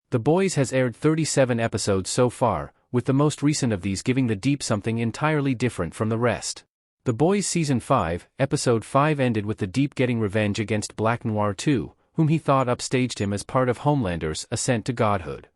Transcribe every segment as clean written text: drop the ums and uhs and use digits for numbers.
The Boys has aired 37 episodes so far, with the most recent of these giving the Deep something entirely different from the rest. The Boys Season 5, Episode 5 ended with the Deep getting revenge against Black Noir II, whom he thought upstaged him as part of Homelander's ascent to godhood.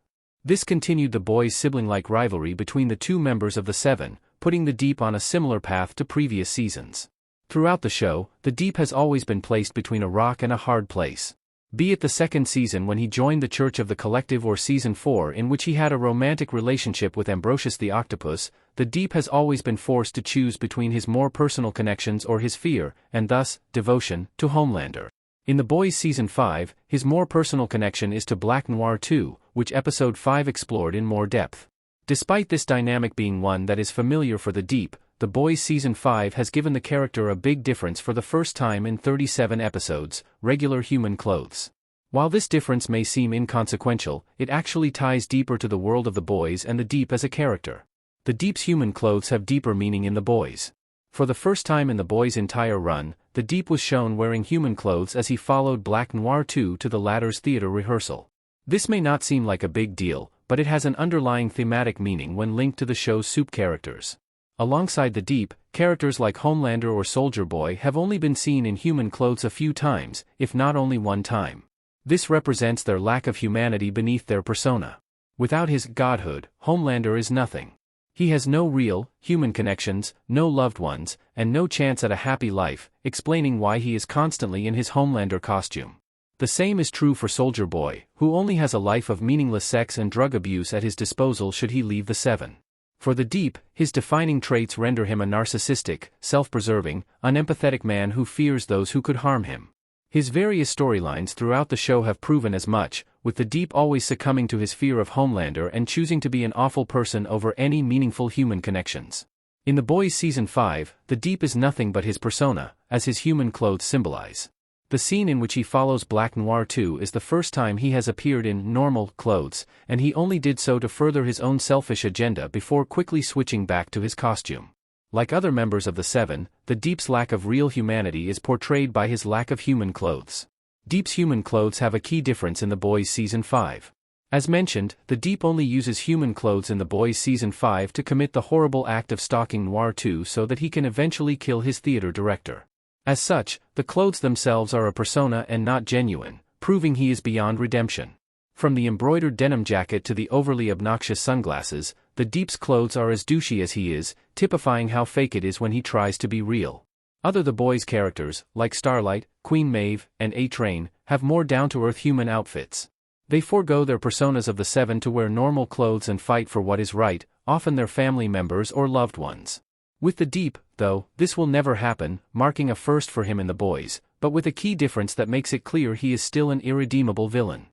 This continued the Boys' sibling-like rivalry between the two members of the Seven, putting the Deep on a similar path to previous seasons. Throughout the show, the Deep has always been placed between a rock and a hard place. Be it the second season when he joined the Church of the Collective or Season 4 in which he had a romantic relationship with Ambrosius the Octopus, the Deep has always been forced to choose between his more personal connections or his fear, and thus, devotion, to Homelander. In The Boys Season 5, his more personal connection is to Black Noir II, which Episode 5 explored in more depth. Despite this dynamic being one that is familiar for the Deep, The Boys Season 5 has given the character a big difference for the first time in 37 episodes: regular human clothes. While this difference may seem inconsequential, it actually ties deeper to the world of the Boys and the Deep as a character. The Deep's human clothes have deeper meaning in The Boys. For the first time in The Boys' entire run, the Deep was shown wearing human clothes as he followed Black Noir II to the latter's theater rehearsal. This may not seem like a big deal, but it has an underlying thematic meaning when linked to the show's soup characters. Alongside the Deep, characters like Homelander or Soldier Boy have only been seen in human clothes a few times, if not only one time. This represents their lack of humanity beneath their persona. Without his godhood, Homelander is nothing. He has no real, human connections, no loved ones, and no chance at a happy life, explaining why he is constantly in his Homelander costume. The same is true for Soldier Boy, who only has a life of meaningless sex and drug abuse at his disposal should he leave the Seven. For the Deep, his defining traits render him a narcissistic, self-preserving, unempathetic man who fears those who could harm him. His various storylines throughout the show have proven as much, with the Deep always succumbing to his fear of Homelander and choosing to be an awful person over any meaningful human connections. In The Boys Season 5, the Deep is nothing but his persona, as his human clothes symbolize. The scene in which he follows Black Noir II is the first time he has appeared in normal clothes, and he only did so to further his own selfish agenda before quickly switching back to his costume. Like other members of the Seven, the Deep's lack of real humanity is portrayed by his lack of human clothes. Deep's human clothes have a key difference in The Boys Season 5. As mentioned, the Deep only uses human clothes in The Boys Season 5 to commit the horrible act of stalking Noir II so that he can eventually kill his theater director. As such, the clothes themselves are a persona and not genuine, proving he is beyond redemption. From the embroidered denim jacket to the overly obnoxious sunglasses, the Deep's clothes are as douchey as he is, typifying how fake it is when he tries to be real. Other The Boys characters, like Starlight, Queen Maeve, and A-Train, have more down-to-earth human outfits. They forego their personas of the Seven to wear normal clothes and fight for what is right, often their family members or loved ones. With the Deep, though, this will never happen, marking a first for him in The Boys, but with a key difference that makes it clear he is still an irredeemable villain.